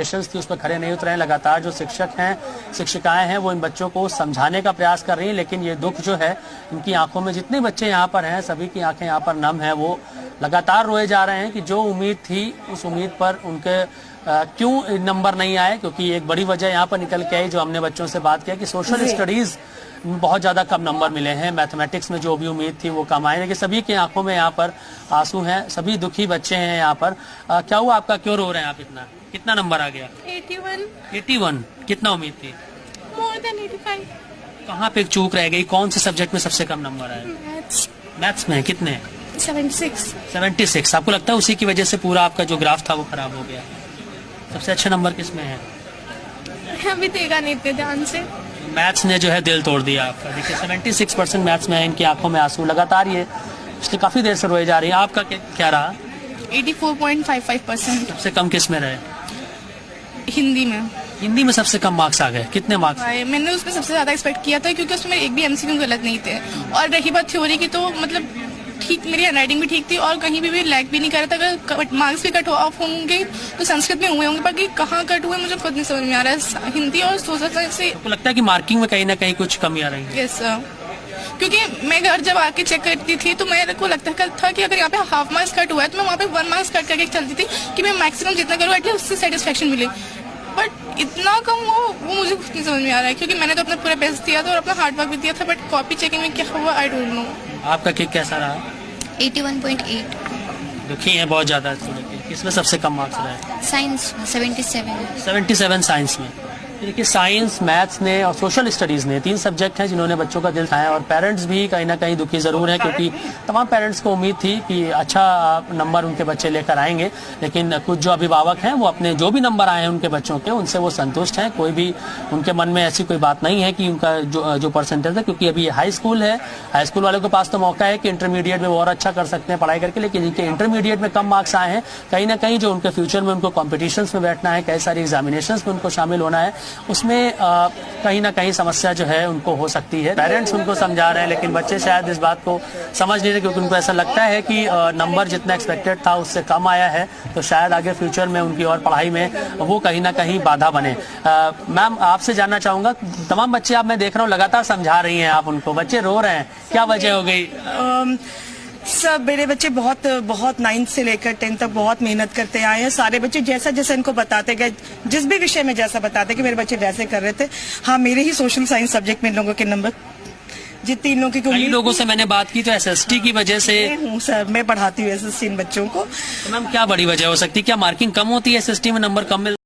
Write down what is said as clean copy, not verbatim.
थी उस पर खड़े नहीं उतरे हैं। लगातार जो शिक्षक हैं, शिक्षिकाएं हैं, वो इन बच्चों को समझाने का प्रयास कर रही हैं, लेकिन ये दुख जो है इनकी आंखों में, जितने बच्चे यहाँ पर हैं सभी की आंखें यहाँ पर नम है। वो लगातार रोए जा रहे हैं कि जो उम्मीद थी उस उम्मीद पर उनके क्यों नंबर नहीं आए, क्योंकि एक बड़ी वजह यहाँ पर निकल के आई जो हमने बच्चों से बात किया कि सोशल स्टडीज बहुत ज़्यादा कम नंबर मिले हैं। मैथमेटिक्स में जो भी उम्मीद थी वो कम आए, लेकिन सभी की आंखों में यहाँ पर आंसू हैं, सभी दुखी बच्चे हैं यहाँ पर। क्या हुआ आपका, क्यों रो रहे हैं आप इतना? कितना नंबर आ गया? 81। कितना उम्मीद थी? More than 85। कहाँ पे चूक रह गई? कौन से सब्जेक्ट में सबसे कम नंबर आए? मैथ्स में कितने? 76। आपको लगता है उसी की वजह से पूरा आपका जो ग्राफ था वो खराब हो गया? सबसे अच्छे नंबर किस में है? अभी देखा नहीं इतने ध्यान से। मैथ्स ने जो है दिल तोड़ दिया आपका। देखिए 76% मैथ्स में है, इनकी आंखों में आंसू लगातार, ये इसलिए काफी देर से रोए जा रही है। आपका क्या रहा? 84.55%। सबसे कम किस में रहे? हिंदी में। हिंदी में सबसे कम मार्क्स आ गए। कितने मार्क्स? मैंने उसमें सबसे ज्यादा एक्सपेक्ट किया था, क्योंकि उसमें एक भी एमसीक्यू गलत नहीं थे। और रही बात थ्योरी की, तो मतलब ठीक, मेरी हैंडराइटिंग भी ठीक थी और कहीं भी लैग भी नहीं कर रहा था। अगर मार्क्स भी कट ऑफ होंगे तो संस्कृत में हुए होंगे, बाकी कहाँ कट हुए मुझे खुद नहीं समझ में आ रहा है। हिंदी और सोशल साइंस से आपको लगता है कि मार्किंग में कहीं ना कहीं कुछ कमी आ रही है? यस सर, क्योंकि मैं घर जब आके चेक करती थी तो मेरे को लगता था कि अगर यहाँ पे हाफ मार्क्स कट हुआ है तो मैं वहाँ पे 1 मार्क्स कट करके चलती थी कि मैं मैक्सिमम जितना करूँ एटलीस्ट उससे सेटिस्फेक्शन मिले। बट इतना कम वो मुझे कुछ नहीं समझ में आ रहा है, क्योंकि मैंने तो अपना पूरा बेस्ट दिया था और अपना हार्ड वर्क भी दिया था, बट कॉपी चेकिंग में क्या हुआ आई डोंट नो। आपका किक कैसा रहा? 81.8। दुखी है बहुत ज्यादा। किसमें सबसे कम मार्क्स रहे? साइंस 77। 77 साइंस में। देखिए साइंस, मैथ्स ने और सोशल स्टडीज ने 3 सब्जेक्ट हैं जिन्होंने बच्चों का दिल खाया, और पेरेंट्स भी कहीं ना कहीं दुखी जरूर हैं, क्योंकि तमाम पेरेंट्स को उम्मीद थी कि अच्छा नंबर उनके बच्चे लेकर आएंगे, लेकिन कुछ जो अभिभावक हैं वो अपने जो भी नंबर आए हैं उनके बच्चों के, उनसे वो संतुष्ट हैं। कोई भी उनके मन में ऐसी कोई बात नहीं है कि उनका जो परसेंटेज है, क्योंकि अभी हाई स्कूल है, हाई स्कूल वालों के पास तो मौका है कि इंटरमीडिएट में वो और अच्छा कर सकते हैं पढ़ाई करके, लेकिन जिनके इंटरमीडिएट में कम मार्क्स आए हैं, कहीं ना कहीं जो उनके फ्यूचर में उनको कॉम्पिटिशन में बैठना है, कई सारी एग्जामिनेशन में उनको शामिल होना है, उसमें कहीं ना कहीं समस्या जो है उनको हो सकती है। पेरेंट्स उनको समझा रहे हैं, लेकिन बच्चे शायद इस बात को समझ नहीं रहे, क्योंकि उनको ऐसा लगता है कि नंबर जितना एक्सपेक्टेड था उससे कम आया है, तो शायद आगे फ्यूचर में उनकी और पढ़ाई में वो कहीं ना कहीं बाधा बने। मैम आपसे जानना चाहूंगा, तमाम बच्चे आप मैं देख रहा हूँ लगातार समझा रही हैं आप उनको, बच्चे रो रहे हैं, क्या वजह हो गई? सब मेरे बच्चे बहुत 9th से लेकर 10th तक बहुत मेहनत करते आए हैं। सारे बच्चे जैसा जैसा इनको बताते गए, जिस भी विषय में जैसा बताते कि मेरे बच्चे जैसे कर रहे थे। हाँ, मेरे ही सोशल साइंस सब्जेक्ट में इन लोगों के नंबर, जितने इन लोगों की कई लोगों से मैंने बात की तो एसएसटी की वजह से हूँ सर, मैं पढ़ाती हूँ एसएसटी इन बच्चों को। तो मैम क्या बड़ी वजह हो सकती है? क्या मार्किंग कम होती है एसएसटी में, नंबर कम मिलता है?